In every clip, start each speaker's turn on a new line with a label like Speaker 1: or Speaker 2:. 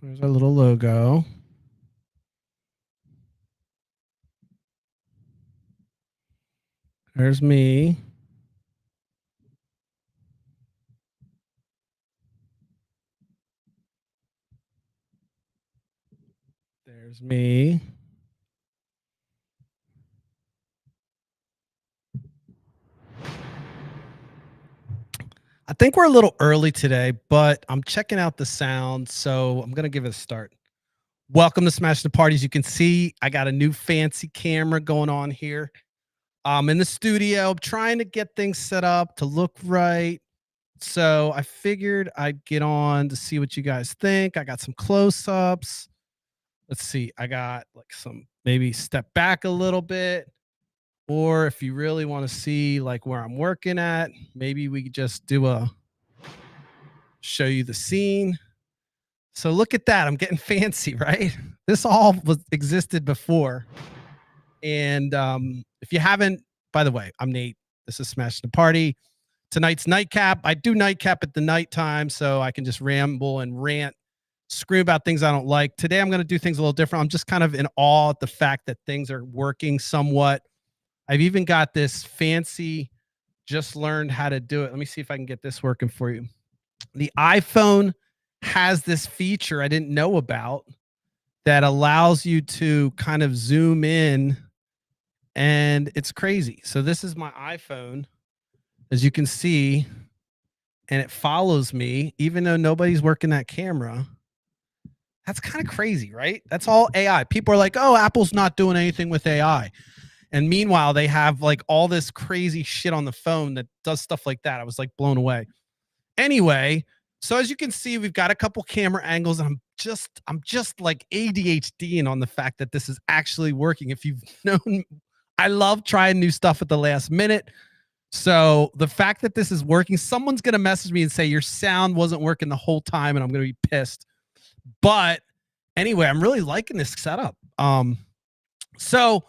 Speaker 1: There's our little logo. There's me. There's me. I think we're a little early today, but I'm checking out the sound, so I'm going to give it a start. Welcome to Smash the Parties. You can see I got a new fancy camera going on here. I'm in the studio trying to get things set up to look right. So I figured I'd get on to see what you guys think. I got some close ups. Let's see. I got like some maybe step back a little bit. Or if you really want to see like where I'm working at, maybe we could just do a show you the scene. So look at that. I'm getting fancy, right? This all was existed before. And if you haven't, by the way, I'm Nate. This is Smash the Party. Tonight's nightcap. I do nightcap at the nighttime, so I can just ramble and rant, scream about things I don't like. Today, I'm going to do things a little different. I'm just kind of in awe at the fact that things are working somewhat. I've even got this fancy, just learned how to do it. Let me see if I can get this working for you. The iPhone has this feature I didn't know about that allows you to kind of zoom in, and it's crazy. So this is my iPhone, as you can see, and it follows me even though nobody's working that camera. That's kind of crazy, right? That's all AI. People are like, oh, Apple's not doing anything with AI. And meanwhile, they have like all this crazy shit on the phone that does stuff like that. I was like blown away. Anyway, so as you can see, we've got a couple camera angles, and I'm just like ADHDing on the fact that this is actually working. If you've known, I love trying new stuff at the last minute. So the fact that this is working, someone's gonna message me and say your sound wasn't working the whole time, and I'm gonna be pissed. But anyway, I'm really liking this setup. So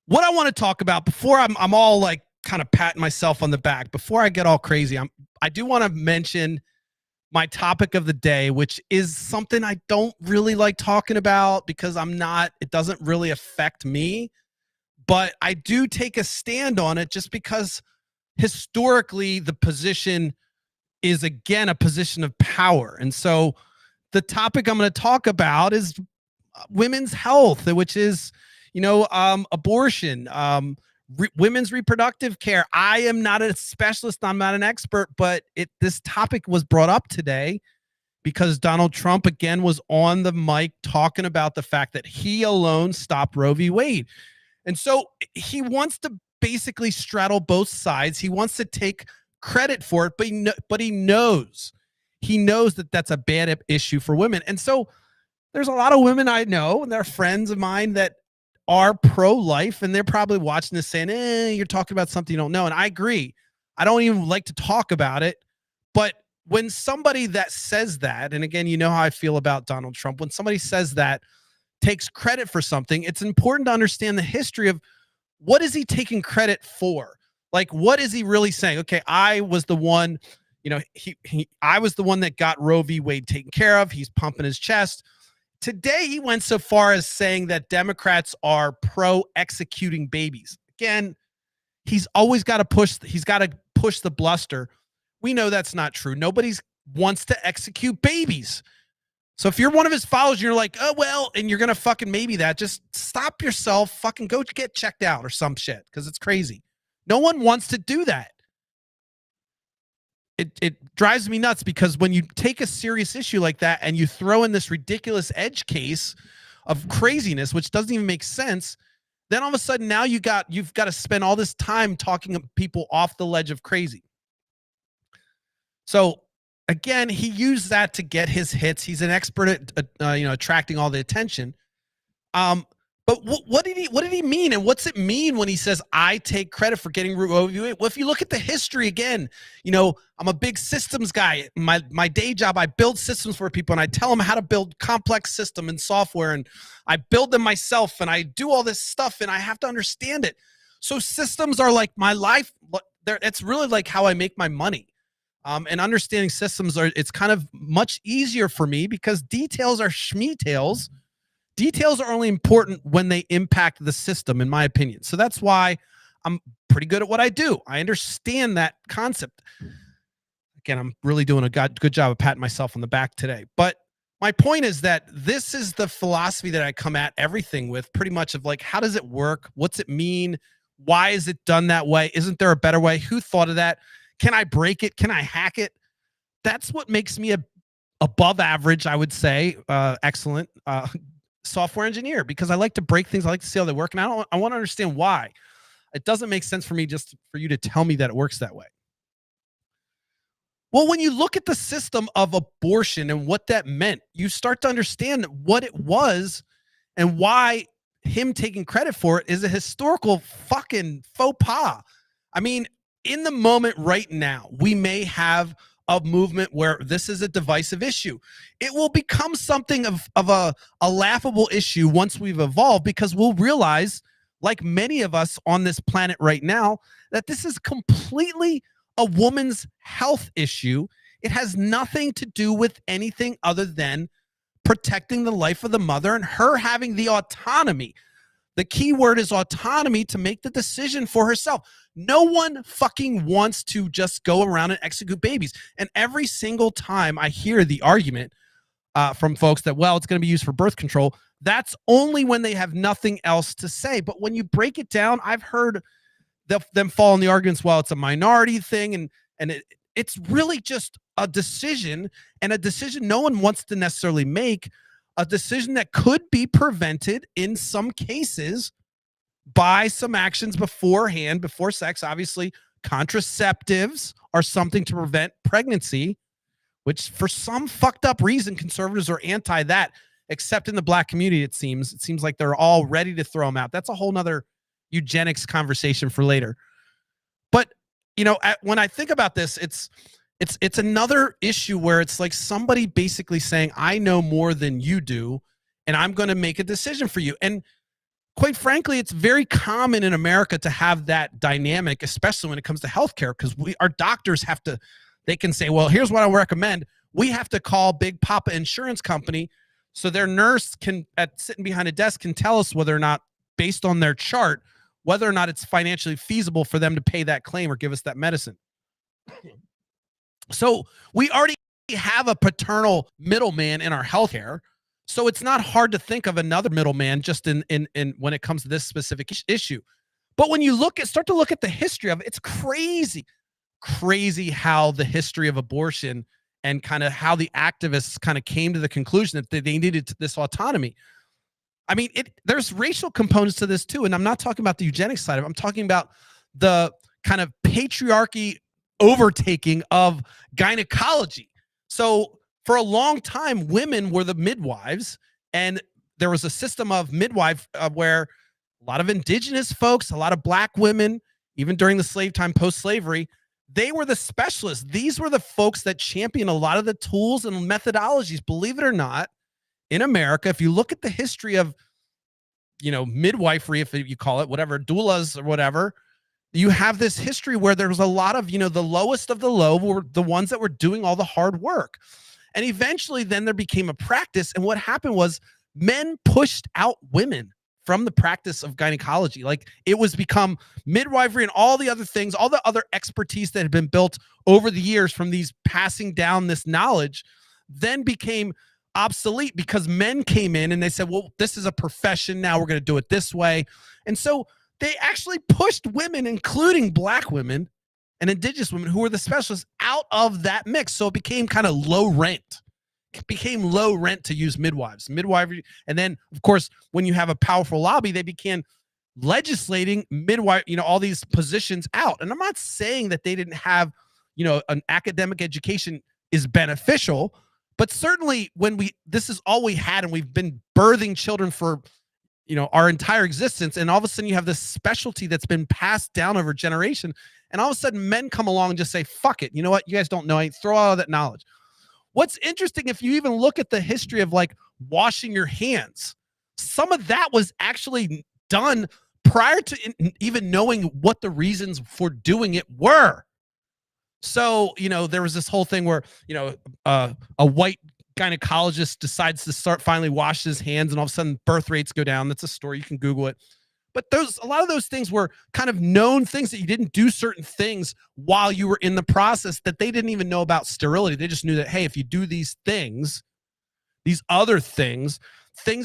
Speaker 1: what I want to talk about before I'm all like kind of patting myself on the back, before I get all crazy, I do want to mention my topic of the day, which is something I don't really like talking about because it doesn't really affect me, but I do take a stand on it just because historically the position is again a position of power. And so the topic I'm going to talk about is women's health, which is, abortion, women's reproductive care. I am not a specialist. I'm not an expert, but this topic was brought up today because Donald Trump again was on the mic talking about the fact that he alone stopped Roe v. Wade. And so he wants to basically straddle both sides. He wants to take credit for it, but he knows that that's a bad issue for women. And so there's a lot of women I know, and they're friends of mine that are pro-life, and they're probably watching this saying, you're talking about something you don't know. And I agree. I don't even like to talk about it. But when somebody that says that, and again, you know how I feel about Donald Trump, when somebody says that, takes credit for something, it's important to understand the history of what is he taking credit for? Like, what is he really saying? Okay, I was the one, I was the one that got Roe v. Wade taken care of. He's pumping his chest. Today, he went so far as saying that Democrats are pro-executing babies. Again, he's got to push the bluster. We know that's not true. Nobody wants to execute babies. So if you're one of his followers, and you're like, oh, well, and you're going to fucking maybe that, just stop yourself, fucking go get checked out or some shit, because it's crazy. No one wants to do that. It drives me nuts because when you take a serious issue like that and you throw in this ridiculous edge case of craziness, which doesn't even make sense, then all of a sudden now you've got to spend all this time talking people off the ledge of crazy. So again, he used that to get his hits. He's an expert at attracting all the attention. But what did he mean, and what's it mean when he says I take credit for getting Roe v. Wade? Well, if you look at the history again, I'm a big systems guy. My day job, I build systems for people, and I tell them how to build complex system and software, and I build them myself, and I do all this stuff, and I have to understand it. So systems are like my life. It's really like how I make my money. And understanding systems it's kind of much easier for me because details are schmeetails. Details are only important when they impact the system, in my opinion. So that's why I'm pretty good at what I do. I understand that concept. Again, I'm really doing a good job of patting myself on the back today. But my point is that this is the philosophy that I come at everything with, pretty much of like, how does it work? What's it mean? Why is it done that way? Isn't there a better way? Who thought of that? Can I break it? Can I hack it? That's what makes me a above average, I would say, excellent software engineer, because I like to break things. I like to see how they work, and I want to understand why. It doesn't make sense for me just for you to tell me that it works that way. Well, when you look at the system of abortion and what that meant, you start to understand what it was and why him taking credit for it is a historical fucking faux pas. I mean, in the moment right now, we may have a movement where this is a divisive issue. It will become something of a laughable issue once we've evolved, because we'll realize, like many of us on this planet right now, that this is completely a woman's health issue. It has nothing to do with anything other than protecting the life of the mother and her having the autonomy. The key word is autonomy to make the decision for herself. No one fucking wants to just go around and execute babies. And every single time I hear the argument from folks that, well, it's going to be used for birth control, that's only when they have nothing else to say. But when you break it down, I've heard them fall in the arguments, well, it's a minority thing, and it's really just a decision, and a decision no one wants to necessarily make, a decision that could be prevented in some cases by some actions beforehand, before sex. Obviously, contraceptives are something to prevent pregnancy, which for some fucked up reason, conservatives are anti that, except in the black community, it seems. It seems like they're all ready to throw them out. That's a whole nother eugenics conversation for later. But, you know, when I think about this, it's another issue where it's like somebody basically saying, I know more than you do, and I'm going to make a decision for you. And quite frankly, it's very common in America to have that dynamic, especially when it comes to healthcare, because our doctors have to, they can say, well, here's what I recommend. We have to call Big Papa Insurance Company so their nurse can, sitting behind a desk, can tell us whether or not, based on their chart, whether or not it's financially feasible for them to pay that claim or give us that medicine. So we already have a paternal middleman in our healthcare. So it's not hard to think of another middleman just in when it comes to this specific issue. But when you start to look at the history of it, it's crazy how the history of abortion and kind of how the activists kind of came to the conclusion that they needed this autonomy. I mean, there's racial components to this too. And I'm not talking about the eugenics side of it. I'm talking about the kind of patriarchy overtaking of gynecology. So for a long time, women were the midwives, and there was a system of midwife where a lot of indigenous folks, a lot of black women, even during the slave time, post-slavery, they were the specialists. These were the folks that championed a lot of the tools and methodologies, believe it or not, in America. If you look at the history of, midwifery, if you call it whatever, doulas or whatever, you have this history where there was a lot of, the lowest of the low were the ones that were doing all the hard work. And eventually then there became a practice. And what happened was men pushed out women from the practice of gynecology. Like, it was become midwifery and all the other things, all the other expertise that had been built over the years from these passing down this knowledge, then became obsolete because men came in and they said, well, this is a profession now, we're going to do it this way. And so they actually pushed women, including black women and indigenous women who were the specialists, out of that mix. So it became kind of low rent. It became low rent to use midwifery. And then, of course, when you have a powerful lobby, they began legislating midwife, all these positions out. And I'm not saying that they didn't have, an academic education is beneficial, but certainly this is all we had, and we've been birthing children for, our entire existence. And all of a sudden you have this specialty that's been passed down over generation. And all of a sudden men come along and just say, fuck it. You know what? You guys don't know. Throw out all that knowledge. What's interesting, if you even look at the history of like washing your hands, some of that was actually done prior to even knowing what the reasons for doing it were. So, there was this whole thing where, a white gynecologist decides to start finally wash his hands, and all of a sudden birth rates go down. That's a story. You can Google it. But a lot of those things were kind of known things, that you didn't do certain things while you were in the process, that they didn't even know about sterility. They just knew that, hey, if you do these things, these other things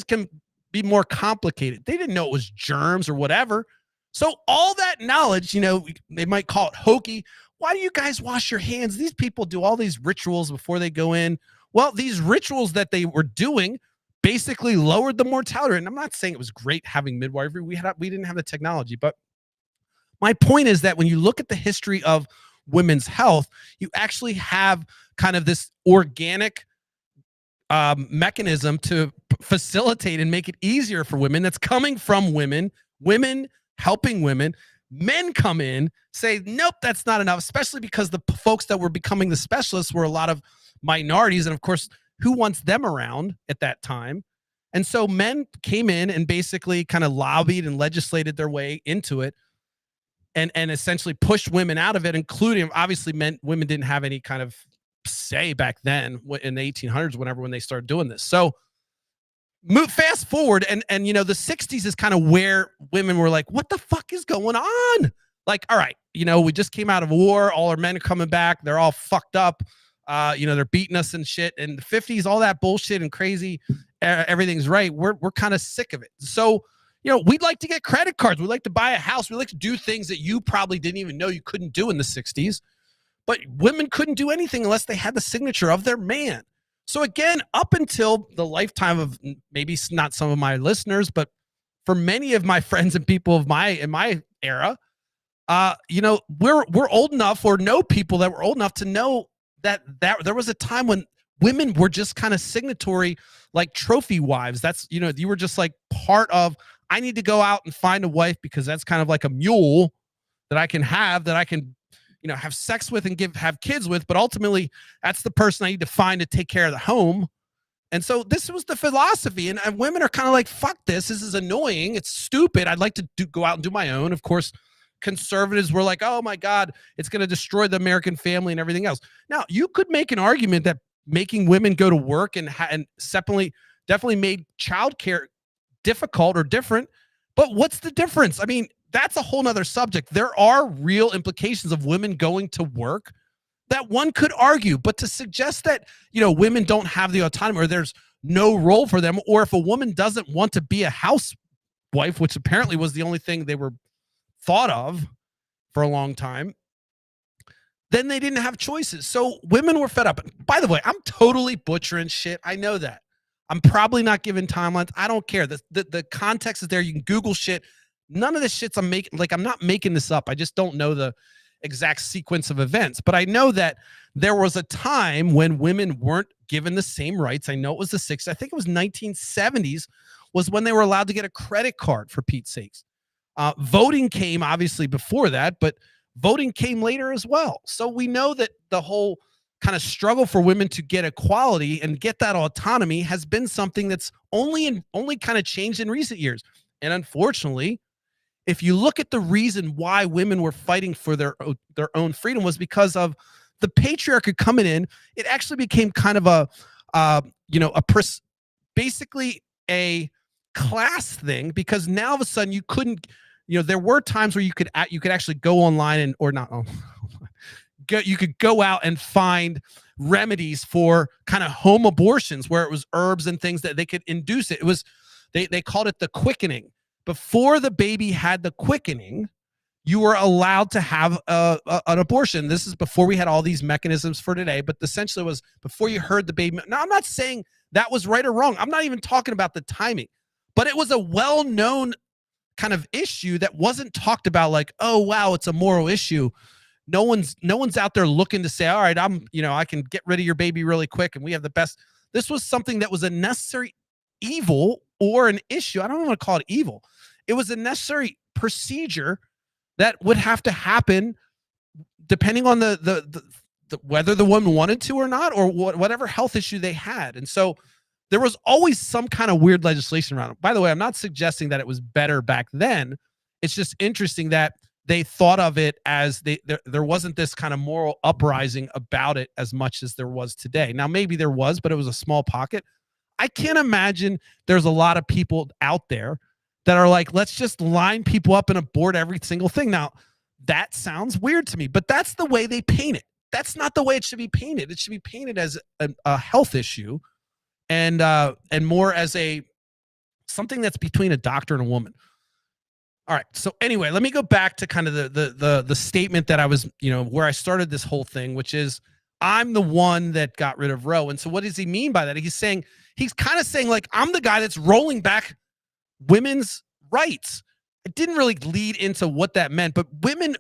Speaker 1: can be more complicated. They didn't know it was germs or whatever. So all that knowledge, they might call it hokey. Why do you guys wash your hands? These people do all these rituals before they go in. Well, these rituals that they were doing basically lowered the mortality rate. And I'm not saying it was great having midwifery. We didn't have the technology, but my point is that when you look at the history of women's health, you actually have kind of this organic mechanism to facilitate and make it easier for women, that's coming from women helping women. Men come in, say, nope, that's not enough, especially because the folks that were becoming the specialists were a lot of minorities. And of course, who wants them around at that time? And so men came in and basically kind of lobbied and legislated their way into it, and essentially pushed women out of it, including, obviously, women didn't have any kind of say back then in the 1800s, when they started doing this. So fast forward, and the 60s is kind of where women were like, what the fuck is going on? Like, all right, we just came out of war, all our men are coming back, they're all fucked up, they're beating us and shit. And the 50s, all that bullshit and crazy, everything's right. We're kind of sick of it. So we'd like to get credit cards, we'd like to buy a house, we like to do things that you probably didn't even know you couldn't do in the 60s. But women couldn't do anything unless they had the signature of their man. So again, up until the lifetime of, maybe not some of my listeners, but for many of my friends and people in my era, we're old enough, or know people that were old enough to know that there was a time when women were just kind of signatory, like trophy wives. That's, you were just like part of, I need to go out and find a wife because that's kind of like a mule that I can have sex with and have kids with, but ultimately that's the person I need to find to take care of the home. And so this was the philosophy, and women are kind of like, fuck this is annoying, it's stupid, I'd like to go out and do my own. Of course, conservatives were like, oh my God, it's going to destroy the American family and everything else. Now, you could make an argument that making women go to work and definitely made childcare difficult or different, but what's the difference? I mean, that's a whole nother subject. There are real implications of women going to work that one could argue, but to suggest that, women don't have the autonomy, or there's no role for them, or if a woman doesn't want to be a housewife, which apparently was the only thing they were thought of for a long time, then they didn't have choices. So women were fed up. By the way, I'm totally butchering shit. I know that. I'm probably not giving timelines. I don't care. The context is there. You can Google shit. None of this shit's I'm not making this up. I just don't know the exact sequence of events. But I know that there was a time when women weren't given the same rights. I know it was the 60s. I think it was 1970s was when they were allowed to get a credit card, for Pete's sakes. Voting came obviously before that, but voting came later as well. So we know that the whole kind of struggle for women to get equality and get that autonomy has been something that's only kind of changed in recent years. And unfortunately, if you look at the reason why women were fighting for their own freedom, was because of the patriarchy coming in. It actually became kind of basically a class thing, because now all of a sudden you couldn't, there were times where you could actually go online you could go out and find remedies for kind of home abortions, where it was herbs and things that they could induce it. It was, they called it the quickening. Before the baby had the quickening, you were allowed to have an abortion. This is before we had all these mechanisms for today, but essentially was before you heard the baby. Now, I'm not saying that was right or wrong. I'm not even talking about the timing, but it was a well-known kind of issue that wasn't talked about like, oh, wow, it's a moral issue. No one's out there looking to say, all right, I can get rid of your baby really quick and we have the best. This was something that was a necessary evil, or an issue. I don't want to call it evil. It was a necessary procedure that would have to happen depending on the whether the woman wanted to or not, or whatever health issue they had. And so there was always some kind of weird legislation around it. By the way, I'm not suggesting that it was better back then. It's just interesting that they thought of it as there wasn't this kind of moral uprising about it as much as there was today. Now, maybe there was, but it was a small pocket. I can't imagine there's a lot of people out there that are like, let's just line people up and abort every single thing. Now, that sounds weird to me, but that's the way they paint it. That's not the way it should be painted. It should be painted as a health issue and more as a something that's between a doctor and a woman. All right. So anyway, let me go back to kind of the statement that I was, where I started this whole thing, which is I'm the one that got rid of Roe. And so what does he mean by that? He's kind of saying like, I'm the guy that's rolling back women's rights. It didn't really lead into what that meant, but women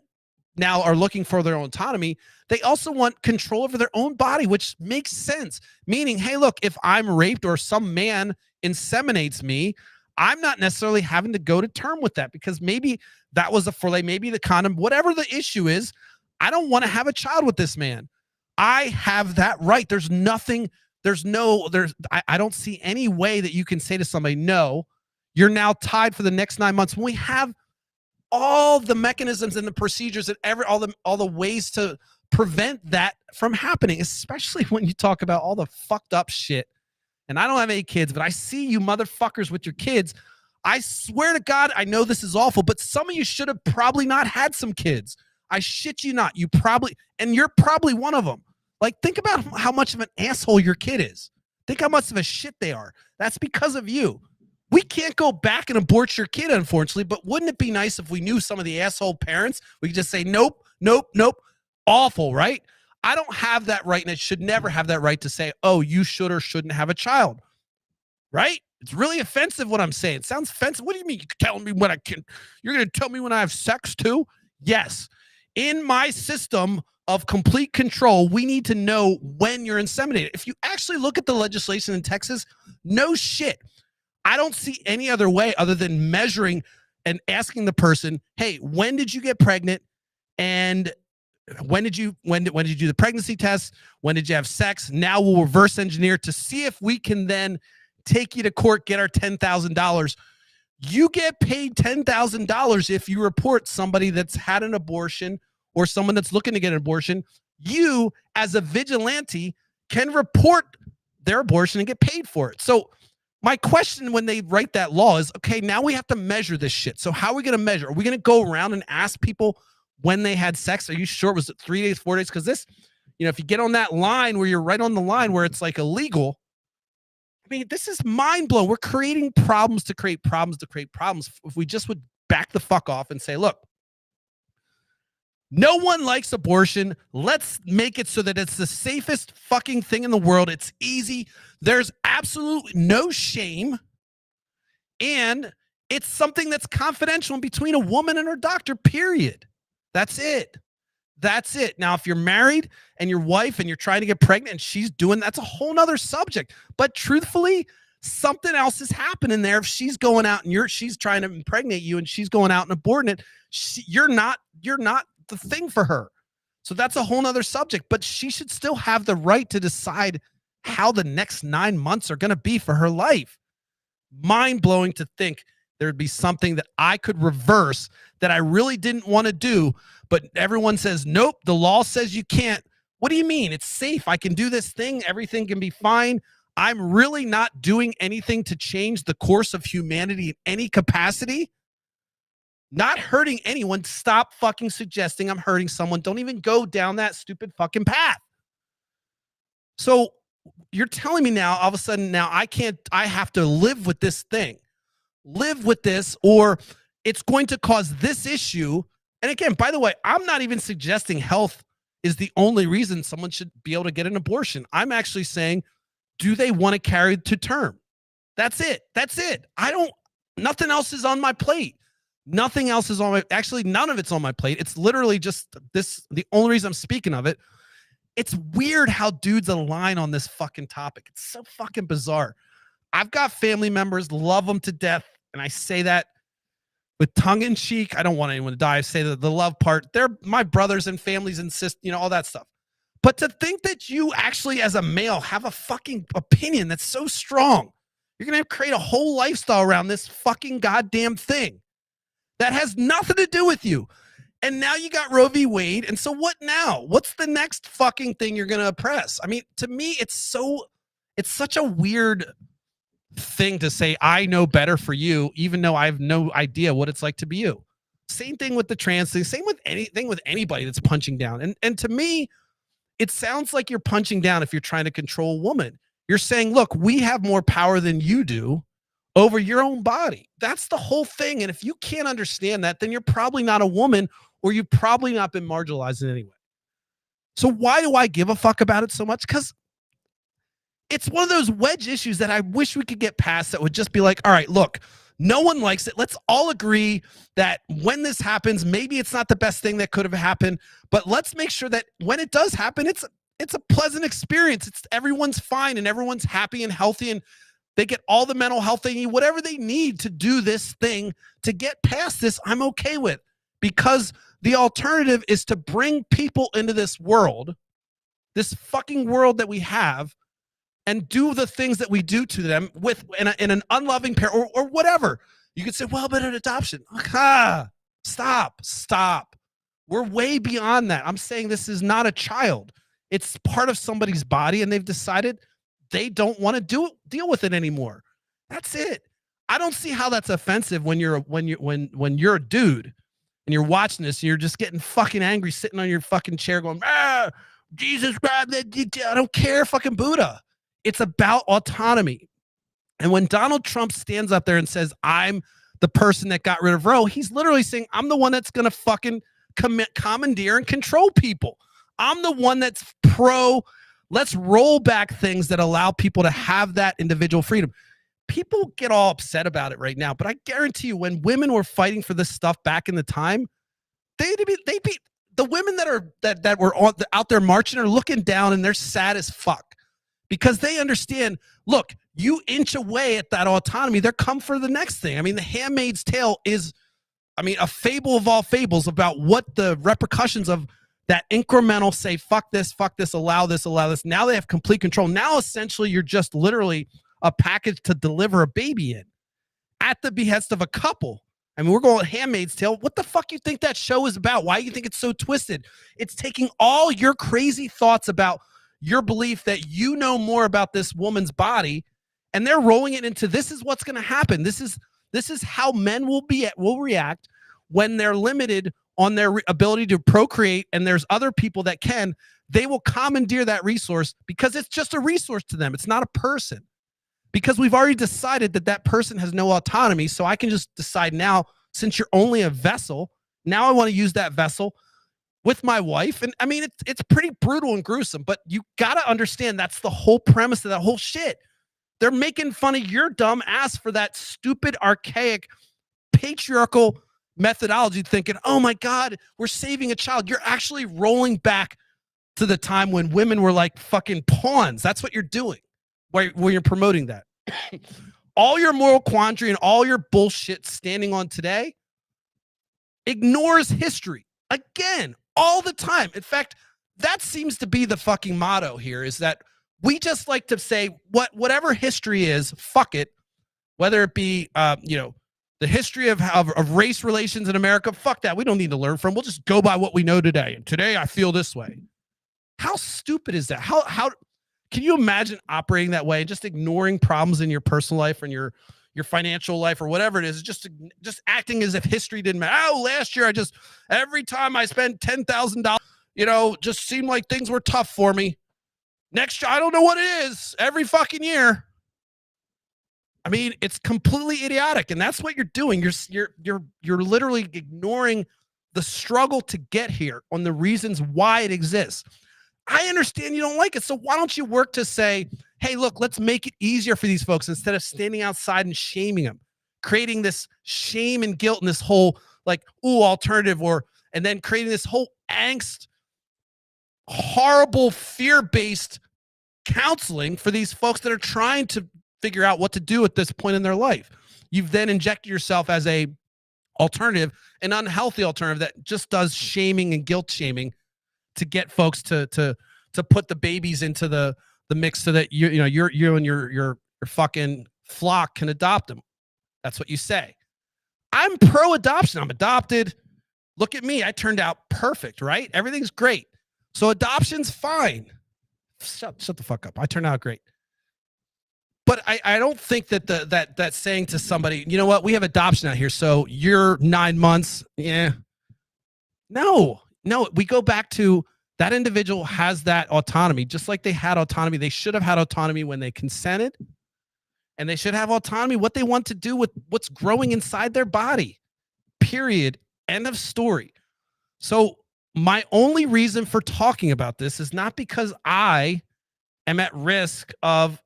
Speaker 1: now are looking for their own autonomy. They also want control over their own body, which makes sense. Meaning, hey, look, if I'm raped or some man inseminates me, I'm not necessarily having to go to term with that because maybe that was the foray, maybe the condom, whatever the issue is. I don't want to have a child with this man. I have that right. I don't see any way that you can say to somebody, no, you're now tied for the next 9 months. When we have all the mechanisms and the procedures and all the ways to prevent that from happening, especially when you talk about all the fucked up shit. And I don't have any kids, but I see you motherfuckers with your kids. I swear to God, I know this is awful, but some of you should have probably not had some kids. I shit you not. You're probably one of them. Like, think about how much of an asshole your kid is. Think how much of a shit they are. That's because of you. We can't go back and abort your kid, unfortunately, but wouldn't it be nice if we knew some of the asshole parents? We could just say, nope, nope, nope. Awful, right? I don't have that right, and it should never have that right to say, oh, you should or shouldn't have a child, right? It's really offensive what I'm saying. It sounds offensive. What do you mean you're telling me when I can? You're going to tell me when I have sex too? Yes. In my system of complete control, we need to know when you're inseminated. If you actually look at the legislation in Texas, no shit. I don't see any other way other than measuring and asking the person, hey, when did you get pregnant? And when did you do the pregnancy test? When did you have sex? Now we'll reverse engineer to see if we can then take you to court, get our $10,000. You get paid $10,000 if you report somebody that's had an abortion or someone that's looking to get an abortion. You, as a vigilante, can report their abortion and get paid for it. So my question when they write that law is, okay, now we have to measure this shit. So how are we going to measure? Are we going to go around and ask people when they had sex? Are you sure? Was it 3 days, 4 days? Because this, if you get on that line where you're right on the line where it's like illegal, I mean, this is mind blowing. We're creating problems to create problems to create problems. If we just would back the fuck off and say, look, no one likes abortion. Let's make it so that it's the safest fucking thing in the world. It's easy. There's absolutely no shame. And it's something that's confidential between a woman and her doctor, period. That's it. That's it. Now, if you're married and your wife and you're trying to get pregnant and she's doing, that's a whole nother subject. But truthfully, something else is happening there. If she's going out and she's trying to impregnate you and she's going out and aborting it, you're not the thing for her. So that's a whole nother subject, but she should still have the right to decide how the next 9 months are going to be for her life. Mind blowing to think there'd be something that I could reverse that I really didn't want to do, but everyone says, nope, the law says you can't. What do you mean? It's safe. I can do this thing. Everything can be fine. I'm really not doing anything to change the course of humanity in any capacity. Not hurting anyone. Stop fucking suggesting I'm hurting someone. Don't even go down that stupid fucking path. So you're telling me now, all of a sudden, now I have to live with this thing. Live with this, or it's going to cause this issue. And again, by the way, I'm not even suggesting health is the only reason someone should be able to get an abortion. I'm actually saying, do they want to carry it to term? That's it. That's it. Nothing else is on my plate. Nothing else is on my, actually, none of it's on my plate. It's literally just this, the only reason I'm speaking of it. It's weird how dudes align on this fucking topic. It's so fucking bizarre. I've got family members, love them to death. And I say that with tongue in cheek. I don't want anyone to die. I say that the love part, they're my brothers and families and sisters, all that stuff. But to think that you actually as a male have a fucking opinion that's so strong, you're going to create a whole lifestyle around this fucking goddamn thing that has nothing to do with you. And now you got Roe v. Wade. And so what now? What's the next fucking thing you're going to oppress? I mean, to me, it's such a weird thing to say, I know better for you, even though I have no idea what it's like to be you. Same thing with the trans thing, same with anything with anybody that's punching down. And to me, it sounds like you're punching down if you're trying to control a woman. You're saying, look, we have more power than you do over your own body. That's the whole thing. And if you can't understand that, then you're probably not a woman, or you've probably not been marginalized in any way. So why do I give a fuck about it so much? Because it's one of those wedge issues that I wish we could get past, that would just be like, all right, look, no one likes it. Let's all agree that when this happens, maybe it's not the best thing that could have happened, but let's make sure that when it does happen, it's a pleasant experience. It's everyone's fine and everyone's happy and healthy, and they get all the mental health they need, whatever they need to do this thing to get past this. I'm okay with, because the alternative is to bring people into this world, this fucking world that we have, and do the things that we do to them with in an unloving parent, or whatever. You could say, well, but an adoption. Stop. We're way beyond that. I'm saying this is not a child. It's part of somebody's body, and they've decided they don't want to deal with it anymore. That's it. I don't see how that's offensive when you're a dude and you're watching this and you're just getting fucking angry, sitting on your fucking chair going, Jesus Christ, I don't care, fucking Buddha. It's about autonomy. And when Donald Trump stands up there and says, I'm the person that got rid of Roe, he's literally saying, I'm the one that's going to fucking commandeer and control people. I'm the one that's pro, let's roll back things that allow people to have that individual freedom. People get all upset about it right now, but I guarantee you, when women were fighting for this stuff back in the time, they'd be the women that were out there marching are looking down and they're sad as fuck, because they understand, look, you inch away at that autonomy, they're come for the next thing. I mean, The Handmaid's Tale is, a fable of all fables about what the repercussions of that incremental say, fuck this, allow this. Now they have complete control. Now, essentially, you're just literally a package to deliver a baby in at the behest of a couple. I mean, we're going with Handmaid's Tale. What the fuck you think that show is about? Why do you think it's so twisted? It's taking all your crazy thoughts about your belief that you know more about this woman's body, and they're rolling it into, this is what's going to happen. This is how men will react when they're limited on their ability to procreate, and there's other people that can. They will commandeer that resource because it's just a resource to them. It's not a person, because we've already decided that person has no autonomy. So I can just decide now, since you're only a vessel, now I want to use that vessel with my wife. And I mean, it's pretty brutal and gruesome, but you got to understand that's the whole premise of that whole shit. They're making fun of your dumb ass for that stupid, archaic, patriarchal methodology, thinking, oh my God, we're saving a child. You're actually rolling back to the time when women were like fucking pawns. That's what you're doing, where you're promoting that. All your moral quandary and all your bullshit standing on today ignores history again all the time. In fact, that seems to be the fucking motto here, is that we just like to say whatever history is, fuck it. Whether it be the history of race relations in America, fuck that. We don't need to learn from. We'll just go by what we know today. And today I feel this way. How stupid is that? How can you imagine operating that way and just ignoring problems in your personal life and your financial life or whatever it is, just acting as if history didn't matter? Oh, last year every time I spent $10,000, just seemed like things were tough for me. Next year, I don't know what it is. Every fucking year. I mean, it's completely idiotic, and that's what you're doing. You're literally ignoring the struggle to get here on the reasons why it exists. I understand you don't like it, so why don't you work to say, hey, look, let's make it easier for these folks instead of standing outside and shaming them, creating this shame and guilt and this whole alternative, and then creating this whole angst, horrible fear-based counseling for these folks that are trying to figure out what to do at this point in their life. You've then injected yourself as a alternative, an unhealthy alternative that just does shaming and guilt shaming to get folks to put the babies into the mix so that you and your fucking flock can adopt them. That's what you say. I'm pro adoption. I'm adopted. Look at me. I turned out perfect, right? Everything's great. So adoption's fine. Shut the fuck up. I turned out great. But I don't think that that saying to somebody, you know what, we have adoption out here, so you're 9 months. Yeah. No, we go back to that individual has that autonomy, just like they had autonomy. They should have had autonomy when they consented, and they should have autonomy what they want to do with what's growing inside their body. Period. End of story. So my only reason for talking about this is not because I am at risk of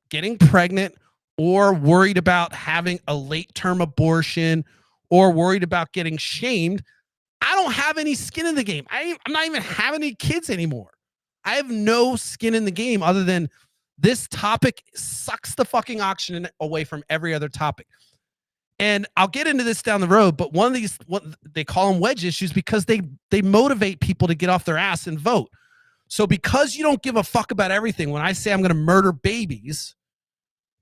Speaker 1: getting pregnant or worried about having a late term abortion or worried about getting shamed. I don't have any skin in the game. I'm not even having any kids anymore. I have no skin in the game other than this topic sucks the fucking oxygen away from every other topic. And I'll get into this down the road, but one of these, what they call them wedge issues, because they motivate people to get off their ass and vote. So because you don't give a fuck about everything, when I say I'm going to murder babies,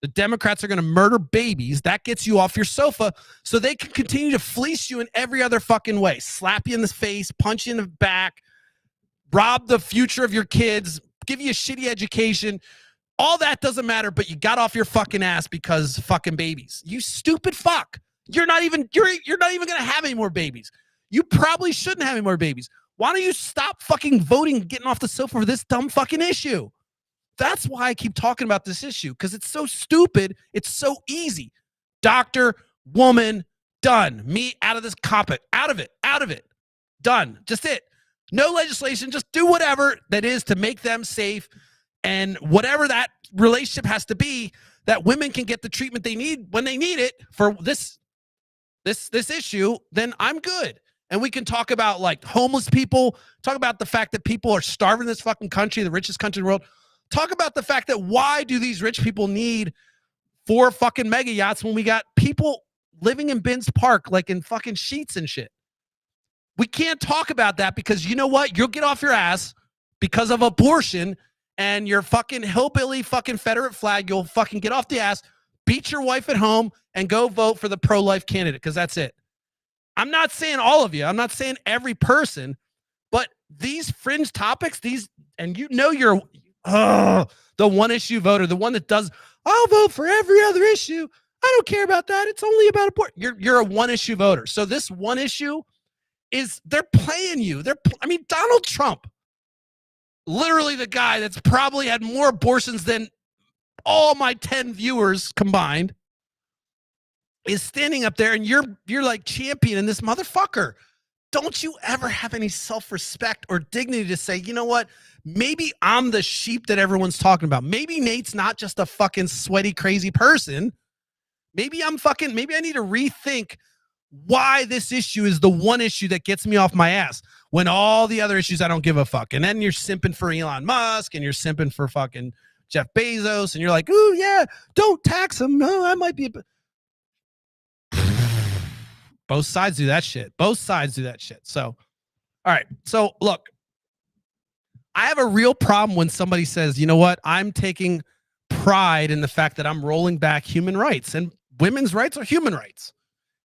Speaker 1: the Democrats are going to murder babies, that gets you off your sofa so they can continue to fleece you in every other fucking way. Slap you in the face, punch you in the back, rob the future of your kids, give you a shitty education. All that doesn't matter, but you got off your fucking ass because fucking babies. You stupid fuck. You're not even going to have any more babies. You probably shouldn't have any more babies. Why don't you stop fucking voting and getting off the sofa for this dumb fucking issue? That's why I keep talking about this issue, because it's so stupid. It's so easy. Doctor, woman, done. Me out of this topic. Out of it. Done. Just it. No legislation. Just do whatever that is to make them safe. And whatever that relationship has to be, that women can get the treatment they need when they need it for this issue, then I'm good. And we can talk about like homeless people, talk about the fact that people are starving in this fucking country, the richest country in the world. Talk about the fact that why do these rich people need 4 fucking mega yachts when we got people living in Ben's Park, like in fucking sheets and shit. We can't talk about that because you know what? You'll get off your ass because of abortion. And your fucking hillbilly fucking Confederate flag, you'll fucking get off the ass, beat your wife at home, and go vote for the pro-life candidate, because that's it. I'm not saying all of you. I'm not saying every person. But these fringe topics, and you know you're the one issue voter, the one that does, I'll vote for every other issue. I don't care about that. It's only about abortion. You're a one issue voter. So this one issue is, they're playing you. Donald Trump, literally the guy that's probably had more abortions than all my 10 viewers combined, is standing up there and you're like championing this motherfucker. Don't you ever have any self-respect or dignity to say, you know what? Maybe I'm the sheep that everyone's talking about. Maybe Nate's not just a fucking sweaty, crazy person. Maybe I need to rethink why this issue is the one issue that gets me off my ass when all the other issues I don't give a fuck. And then you're simping for Elon Musk and you're simping for fucking Jeff Bezos and you're like, ooh, yeah, don't tax him. Oh, I might be both sides do that shit. So, all right. So look, I have a real problem when somebody says, you know what? I'm taking pride in the fact that I'm rolling back human rights, and women's rights are human rights.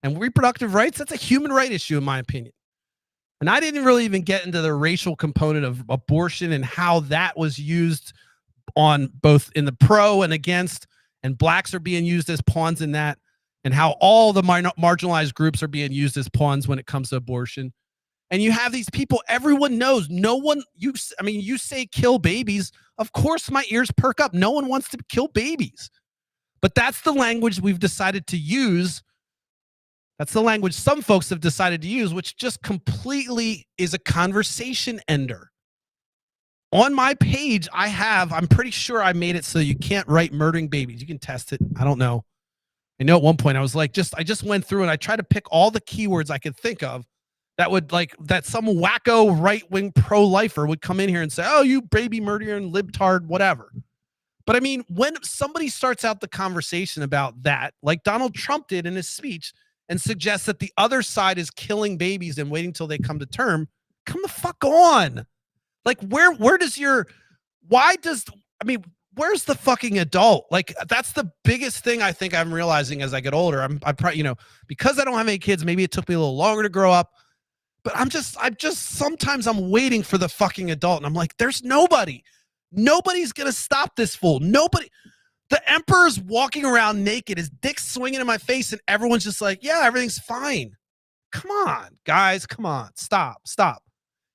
Speaker 1: And reproductive rights, that's a human right issue, in my opinion. And I didn't really even get into the racial component of abortion and how that was used on both in the pro and against, and blacks are being used as pawns in that, and how all the marginalized groups are being used as pawns when it comes to abortion. And you have these people, everyone knows, you say kill babies. Of course my ears perk up. No one wants to kill babies. But that's the language we've decided to use. That's the language some folks have decided to use, which just completely is a conversation ender. On my page, I'm pretty sure I made it so you can't write murdering babies. You can test it. I don't know. I know at one point I was like, I just went through and I tried to pick all the keywords I could think of that some wacko right-wing pro-lifer would come in here and say, oh, you baby murderer and libtard, whatever. But I mean, when somebody starts out the conversation about that, like Donald Trump did in his speech, and suggests that the other side is killing babies and waiting till they come to term, come the fuck on. Like, where's the fucking adult? Like, that's the biggest thing I think I'm realizing as I get older. I probably, because I don't have any kids, maybe it took me a little longer to grow up, But sometimes I'm waiting for the fucking adult, and I'm like, there's nobody. Nobody's gonna stop this fool. Nobody. The emperor's walking around naked, his dick swinging in my face, and everyone's just like, yeah, everything's fine. Come on, guys. Come on. Stop.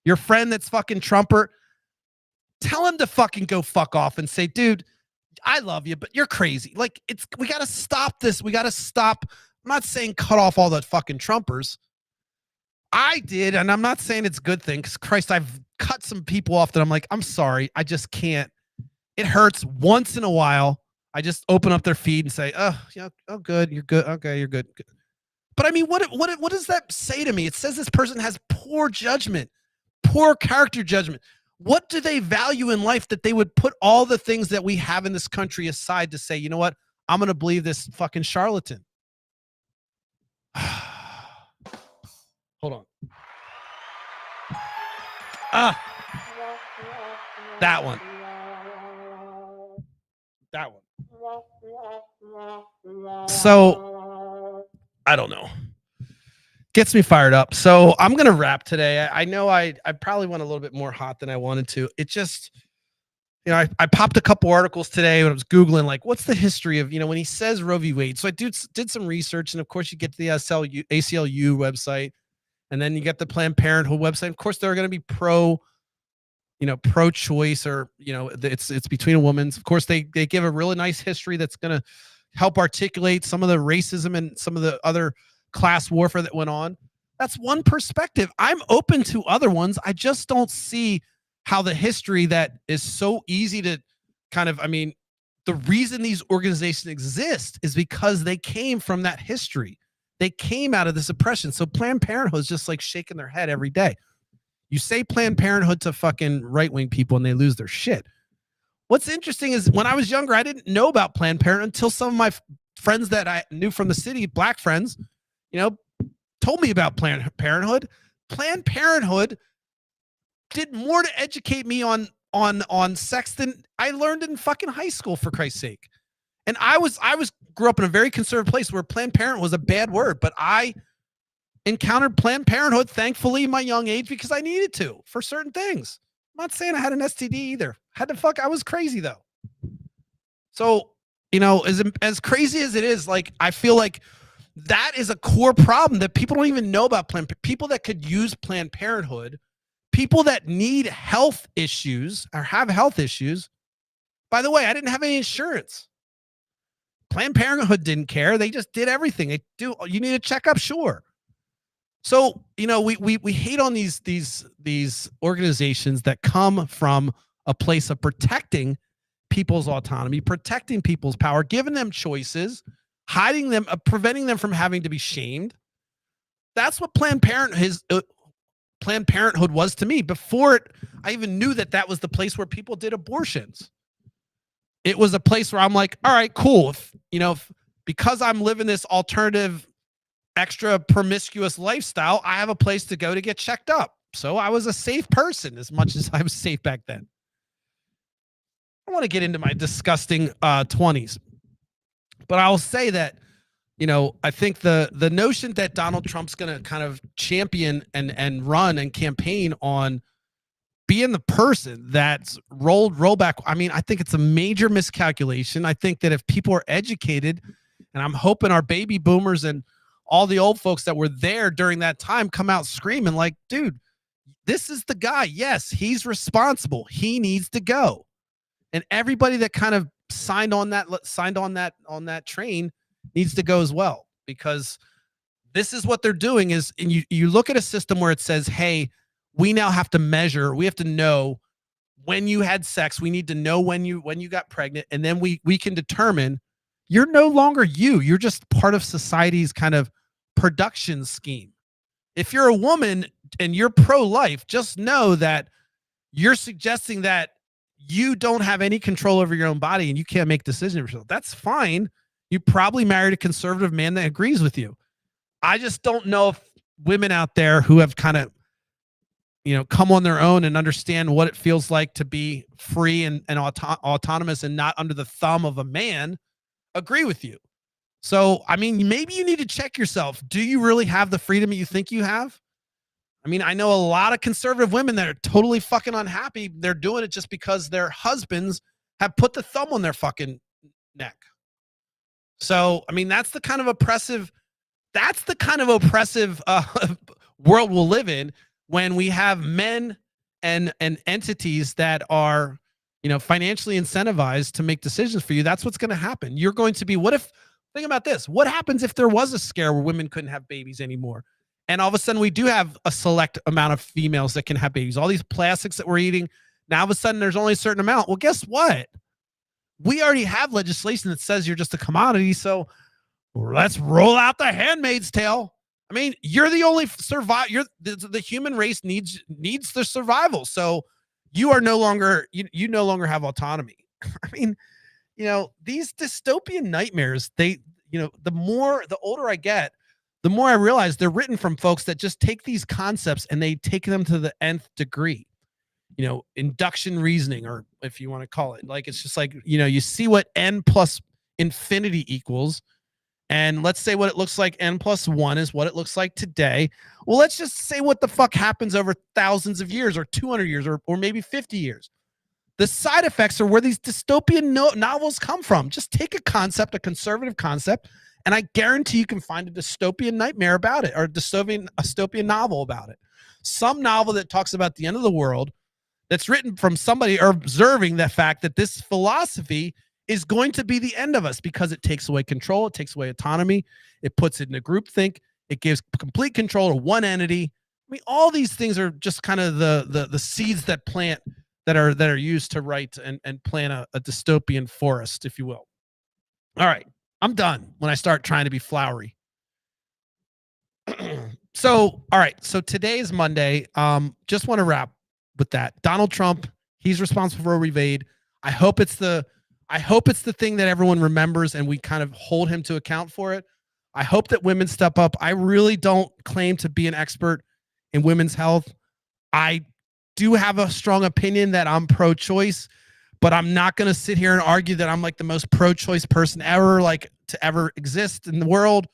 Speaker 1: Your friend that's fucking Trumper, tell him to fucking go fuck off and say, dude, I love you, but you're crazy. Like, we got to stop this. We got to stop. I'm not saying cut off all the fucking Trumpers. I did, and I'm not saying it's a good thing, because Christ, I've cut some people off that I'm like, I'm sorry, I just can't. It hurts once in a while. I just open up their feed and say, oh, yeah, oh, good, you're good. Okay, you're good. But I mean, what does that say to me? It says this person has poor judgment, poor character judgment. What do they value in life that they would put all the things that we have in this country aside to say, you know what? I'm going to believe this fucking charlatan. Hold on. That one. So, I don't know. Gets me fired up. So I'm going to wrap today. I know I probably went a little bit more hot than I wanted to. It just, I popped a couple articles today when I was Googling, like, what's the history of, when he says Roe v. Wade. So I did some research, and of course you get to the ACLU website, and then you get the Planned Parenthood website. Of course, they're going to be pro-choice, or, it's between a woman's. Of course, they give a really nice history that's going to help articulate some of the racism and some of the other class warfare that went on. That's one perspective. I'm open to other ones. I just don't see how the history that is so easy to the reason these organizations exist is because they came from that history. They came out of this oppression. So Planned Parenthood is just like shaking their head every day. You say Planned Parenthood to fucking right-wing people and they lose their shit. What's interesting is when I was younger, I didn't know about Planned Parenthood until some of my friends that I knew from the city, black friends, told me about Planned Parenthood. Planned Parenthood did more to educate me on sex than I learned in fucking high school, for Christ's sake. And I grew up in a very conservative place where Planned Parenthood was a bad word, but I encountered Planned Parenthood, thankfully, in my young age, because I needed to for certain things. I'm not saying I had an STD either. I was crazy though. So, as crazy as it is, like, I feel like that is a core problem that people don't even know about people that could use Planned Parenthood, people that need health issues or have health issues. By the way, I didn't have any insurance. Planned Parenthood didn't care. They just did everything. You need a checkup, sure. So, we hate on these organizations that come from a place of protecting people's autonomy, protecting people's power, giving them choices, hiding them, preventing them from having to be shamed. That's what Planned Parenthood was to me. Before I even knew that was the place where people did abortions. It was a place where I'm like, all right, cool. Because I'm living this alternative, extra promiscuous lifestyle, I have a place to go to get checked up. So I was a safe person, as much as I was safe back then. I want to get into my disgusting 20s. But I'll say that, I think the notion that Donald Trump's going to kind of champion and run and campaign on being the person that's roll back. I mean, I think it's a major miscalculation. I think that if people are educated, and I'm hoping our baby boomers and all the old folks that were there during that time come out screaming like, dude, this is the guy. Yes, he's responsible. He needs to go. And everybody that kind of signed on that train needs to go as well, because this is what they're doing is, and you look at a system where it says, hey, we now have to measure, we have to know when you had sex, we need to know when you got pregnant, and then we can determine you're no longer you're just part of society's kind of production scheme. If you're a woman and you're pro-life, just know that you're suggesting that you don't have any control over your own body and you can't make decisions for yourself. That's fine. You probably married a conservative man that agrees with you. I just don't know if women out there who have kind of, come on their own and understand what it feels like to be free and autonomous and not under the thumb of a man agree with you. So, I mean, maybe you need to check yourself. Do you really have the freedom you think you have? I mean, I know a lot of conservative women that are totally fucking unhappy. They're doing it just because their husbands have put the thumb on their fucking neck. So, I mean, that's the kind of oppressive world we'll live in when we have men and entities that are, financially incentivized to make decisions for you. That's what's going to happen. You're going to be, think about this. What happens if there was a scare where women couldn't have babies anymore? And all of a sudden we do have a select amount of females that can have babies. All these plastics that we're eating, now all of a sudden there's only a certain amount. Well, guess what? We already have legislation that says you're just a commodity. So let's roll out the Handmaid's Tale. I mean, you're the only survive. The human race needs the survival. So you are no longer you no longer have autonomy. I mean, these dystopian nightmares. The older I get, the more I realize they're written from folks that just take these concepts and they take them to the nth degree. Induction reasoning, or if you want to call it, like, it's just like, you see what n plus infinity equals. And let's say what it looks like n plus 1 is what it looks like today. Well, let's just say what the fuck happens over thousands of years or 200 years or maybe 50 years. The side effects are where these dystopian novels come from. Just take a concept, a conservative concept, and I guarantee you can find a dystopian nightmare about it, or a dystopian novel about it. Some novel that talks about the end of the world that's written from somebody observing the fact that this philosophy is going to be the end of us because it takes away control, it takes away autonomy, it puts it in a groupthink, it gives complete control to one entity. I mean, all these things are just kind of the seeds that are used to write and plant a dystopian forest, if you will. All right, I'm done when I start trying to be flowery. So, all right, so today is Monday. Just want to wrap with that. Donald Trump, he's responsible for Roe v. Wade. I hope it's the thing that everyone remembers and we kind of hold him to account for it. I hope that women step up. I really don't claim to be an expert in women's health. I do have a strong opinion that I'm pro-choice, but I'm not going to sit here and argue that I'm like the most pro-choice person ever, like to ever exist in the world.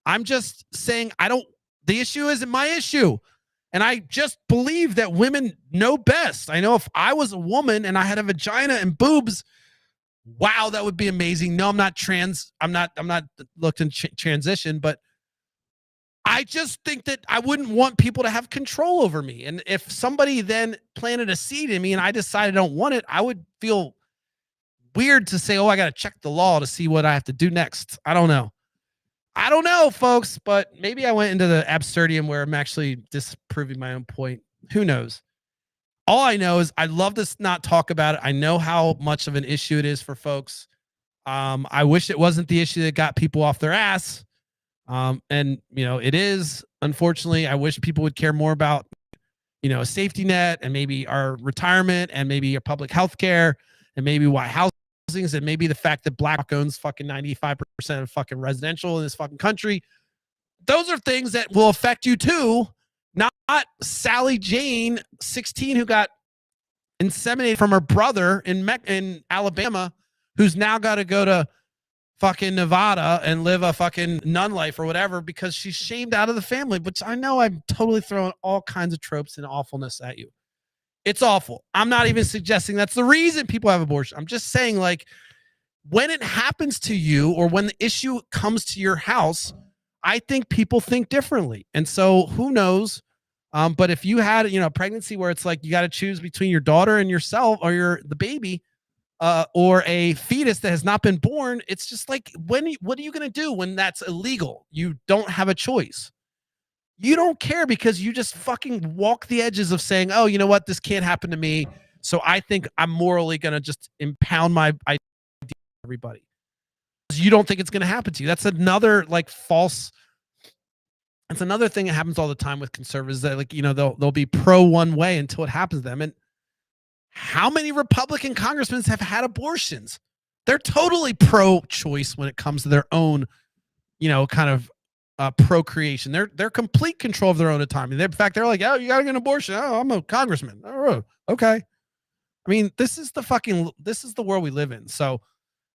Speaker 1: I'm just saying the issue isn't my issue. And I just believe that women know best. I know if I was a woman and I had a vagina and boobs, wow, that would be amazing. No, I'm not trans. I'm not looked in transition, but I just think that I wouldn't want people to have control over me. And if somebody then planted a seed in me and I decided I don't want it, I would feel weird to say, oh, I got to check the law to see what I have to do next. I don't know, folks, but maybe I went into the absurdium where I'm actually disproving my own point. Who knows? All I know is I'd love to not talk about it. I know how much of an issue it is for folks. I wish it wasn't the issue that got people off their ass. And it is, unfortunately. I wish people would care more about, a safety net and maybe our retirement and maybe our public health care and maybe why housings and maybe the fact that Black owns fucking 95% of fucking residential in this fucking country. Those are things that will affect you too. Not Sally Jane, 16, who got inseminated from her brother in Alabama, who's now got to go to fucking Nevada and live a fucking nun life or whatever because she's shamed out of the family. Which I know I'm totally throwing all kinds of tropes and awfulness at you. It's awful. I'm not even suggesting that's the reason people have abortion. I'm just saying, like, when it happens to you or when the issue comes to your house, I think people think differently. And so who knows? But if you had, a pregnancy where it's like you got to choose between your daughter and yourself or the baby or a fetus that has not been born, it's just like, what are you going to do when that's illegal? You don't have a choice. You don't care because you just fucking walk the edges of saying, oh, you know what? This can't happen to me. So I think I'm morally going to just impound my idea to everybody. You don't think it's going to happen to you. That's another false. It's another thing that happens all the time with conservatives that they'll be pro one way until it happens to them. And how many Republican congressmen have had abortions? They're totally pro-choice when it comes to their own, kind of procreation. They're complete control of their own autonomy. In fact, they're like, oh, you got to get an abortion. Oh, I'm a congressman. Oh, okay. I mean, this is the world we live in. So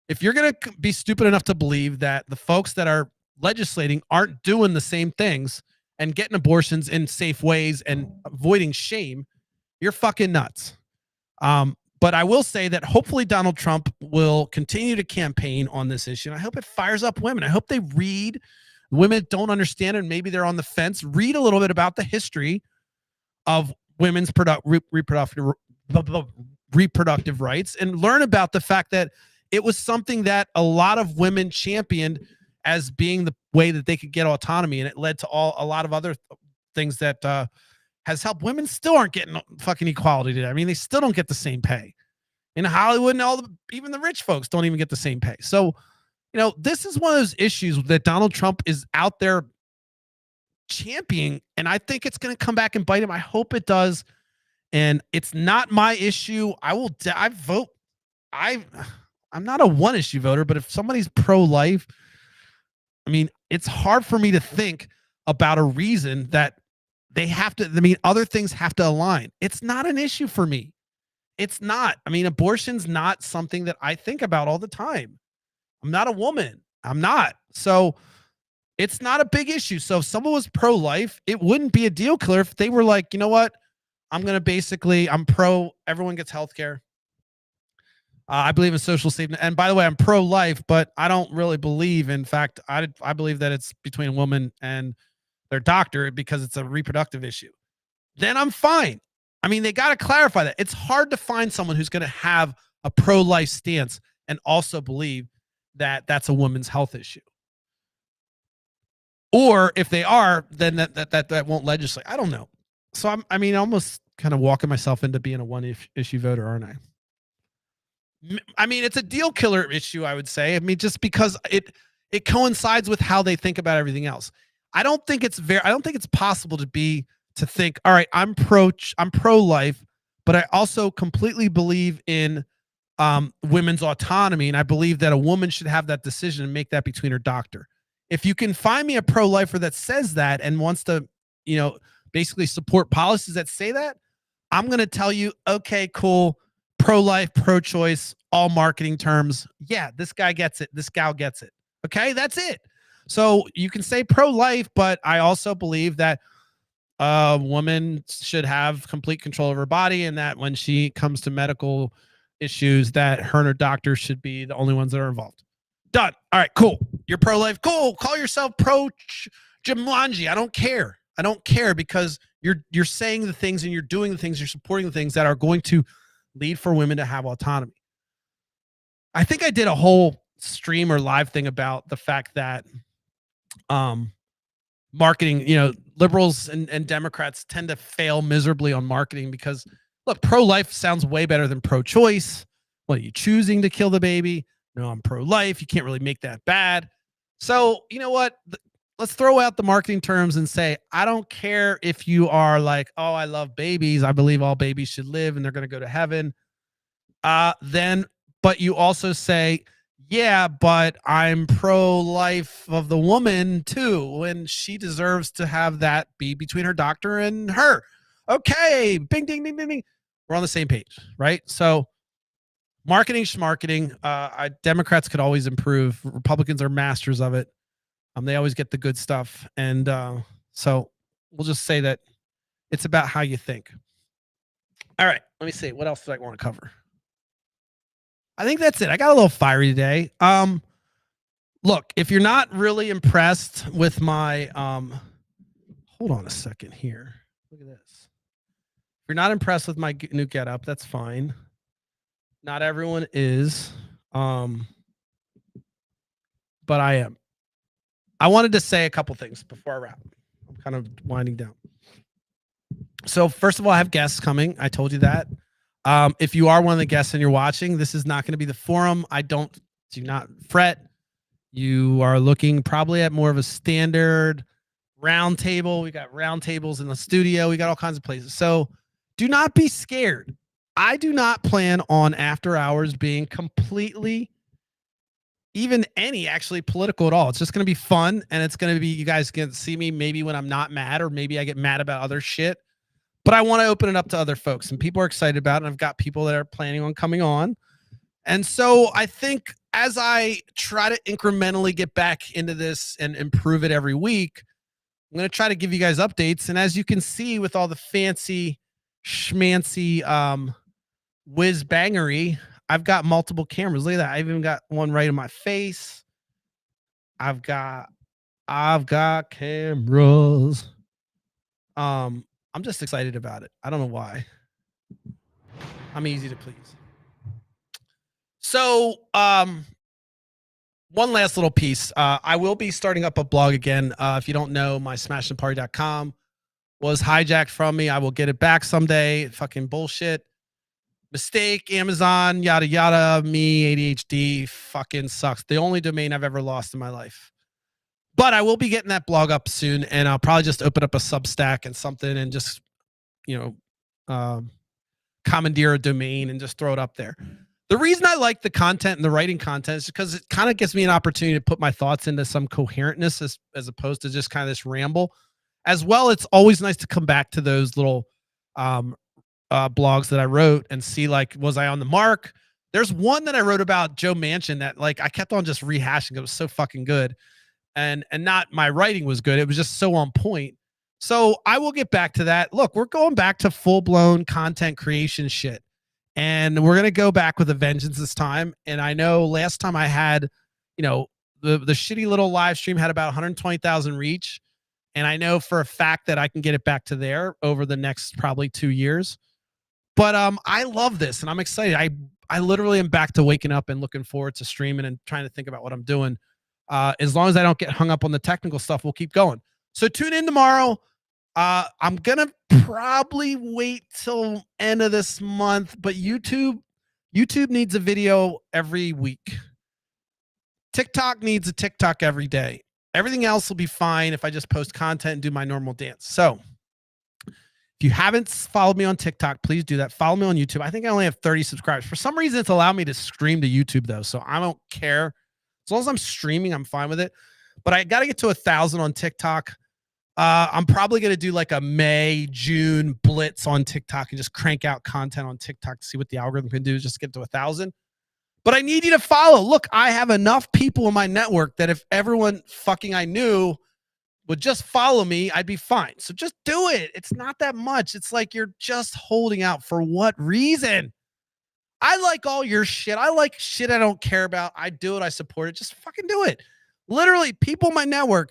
Speaker 1: if you're going to be stupid enough to believe that the folks that are legislating aren't doing the same things and getting abortions in safe ways and avoiding shame, you're fucking nuts. But I will say that hopefully Donald Trump will continue to campaign on this issue. And I hope it fires up women. I hope they read. Women don't understand it, and maybe they're on the fence. Read a little bit about the history of women's reproductive rights and learn about the fact that it was something that a lot of women championed as being the way that they could get autonomy, and it led to a lot of other things that has helped. Women still aren't getting fucking equality today. I mean, they still don't get the same pay in Hollywood, and even the rich folks don't even get the same pay. So, this is one of those issues that Donald Trump is out there championing, and I think it's going to come back and bite him. I hope it does. And it's not my issue. I vote. I'm not a one issue voter, but if somebody's pro-life, I mean, it's hard for me to think about a reason that they have to, other things have to align. It's not an issue for me. It's not. I mean, abortion's not something that I think about all the time. I'm not a woman. I'm not. So it's not a big issue. So if someone was pro-life, it wouldn't be a deal killer if they were like, you know what? I'm pro, everyone gets health care. I believe in social safety. And by the way, I'm pro-life, but I don't really believe, in fact, I believe that it's between a woman and their doctor because it's a reproductive issue. Then I'm fine. I mean, they got to clarify that. It's hard to find someone who's going to have a pro-life stance and also believe that that's a woman's health issue. Or if they are, then that won't legislate. I don't know. So I'm almost kind of walking myself into being a one issue voter, aren't I? I mean, it's a deal killer issue, I would say. I mean, just because it coincides with how they think about everything else. I don't think it's possible to think, all right, I'm pro-life, but I also completely believe in women's autonomy, and I believe that a woman should have that decision and make that between her doctor. If you can find me a pro-lifer that says that and wants to, basically support policies that say that, I'm going to tell you, okay, cool, pro-life, pro-choice, all marketing terms. Yeah, this guy gets it. This gal gets it. Okay, that's it. So you can say pro-life, but I also believe that a woman should have complete control of her body, and that when she comes to medical issues, that her and her doctor should be the only ones that are involved. Done. All right, cool. You're pro-life. Cool. Call yourself pro-Jumanji. I don't care. I don't care, because you're saying the things and you're doing the things, you're supporting the things that are going to lead for women to have autonomy. I think I did a whole stream or live thing about the fact that marketing, liberals and Democrats tend to fail miserably on marketing because, look, pro-life sounds way better than pro-choice. What, are you choosing to kill the baby? No, I'm pro-life. You can't really make that bad. So, you know what? Let's throw out the marketing terms and say, I don't care if you are like, oh, I love babies. I believe all babies should live and they're going to go to heaven. But you also say, yeah, but I'm pro-life of the woman too, and she deserves to have that be between her doctor and her. Okay, bing, ding, ding, ding, ding. We're on the same page, right? So marketing, schmarketing. Democrats could always improve. Republicans are masters of it. They always get the good stuff. And so we'll just say that it's about how you think. All right, let me see. What else do I want to cover? I think that's it. I got a little fiery today. Look, if you're not really impressed with my hold on a second here. Look at this. If you're not impressed with my new getup, that's fine. Not everyone is. But I am. I wanted to say a couple things before I wrap. I'm kind of winding down. So first of all, I have guests coming. I told you that. If you are one of the guests and you're watching, this is not going to be the forum. Do not fret. You are looking probably at more of a standard round table. We got round tables in the studio. We got all kinds of places. So do not be scared. I do not plan on after hours being completely actually political at all. It's just going to be fun, and it's going to be, you guys can see me maybe when I'm not mad, or maybe I get mad about other shit, but I want to open it up to other folks, and people are excited about it. And I've got people that are planning on coming on. And so I think as I try to incrementally get back into this and improve it every week, I'm going to try to give you guys updates. And as you can see with all the fancy schmancy whiz bangery, I've got multiple cameras. Look at that. I've even got one right in my face. I've got cameras. I'm just excited about it. I don't know why. I'm easy to please. So, one last little piece. I will be starting up a blog again. If you don't know, my smashtheparty.com was hijacked from me. I will get it back someday. Fucking bullshit. Mistake, Amazon, yada yada. Me, ADHD, fucking sucks. The only domain I've ever lost in my life. But I will be getting that blog up soon, and I'll probably just open up a Substack and something, and just, commandeer a domain and just throw it up there. The reason I like the content and the writing content is because it kind of gives me an opportunity to put my thoughts into some coherentness as opposed to just kind of this ramble. As well, it's always nice to come back to those little blogs that I wrote and see, like, was I on the mark? There's one that I wrote about Joe Manchin that, like, I kept on just rehashing. It was so fucking good. And not my writing was good. It was just so on point. So I will get back to that. Look, we're going back to full-blown content creation shit. And we're going to go back with a vengeance this time. And I know last time I had, the shitty little live stream had about 120,000 reach. And I know for a fact that I can get it back to there over the next probably 2 years. But I love this and I'm excited. I literally am back to waking up and looking forward to streaming and trying to think about what I'm doing. As long as I don't get hung up on the technical stuff, we'll keep going. So tune in tomorrow. I'm gonna probably wait till end of this month, but YouTube needs a video every week. TikTok needs a TikTok every day. Everything else will be fine if I just post content and do my normal dance. So if you haven't followed me on TikTok, please do that. Follow me on YouTube. I think I only have 30 subscribers. For some reason, it's allowed me to stream to YouTube though, so I don't care. As long as I'm streaming, I'm fine with it. But I got to get to 1,000 on TikTok. I'm probably going to do like a May, June blitz on TikTok and just crank out content on TikTok to see what the algorithm can do, just get to 1,000. But I need you to follow. Look, I have enough people in my network that if everyone fucking I knew would just follow me, I'd be fine. So just do it. It's not that much. It's like you're just holding out. For what reason? I like all your shit. I like shit I don't care about. I do it. I support it. Just fucking do it. Literally, people in my network.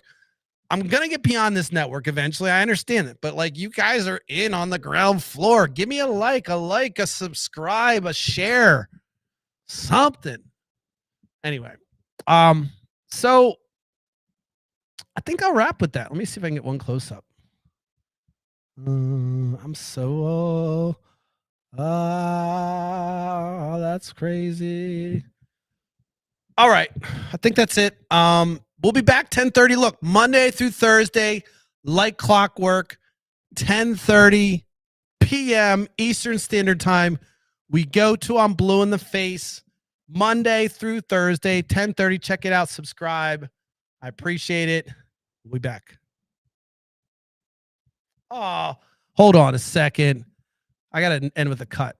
Speaker 1: I'm going to get beyond this network eventually. I understand it. But like, you guys are in on the ground floor. Give me a like, a subscribe, a share, something. Anyway, so I think I'll wrap with that. Let me see if I can get one close up. I'm so that's crazy. All right. I think that's it. We'll be back 10:30. Look, Monday through Thursday, like clockwork, 10:30 p.m. Eastern Standard Time. We go to I'm Blue in the Face Monday through Thursday, 10:30. Check it out. Subscribe. I appreciate it. We'll be back. Oh, hold on a second. I got to end with a cut.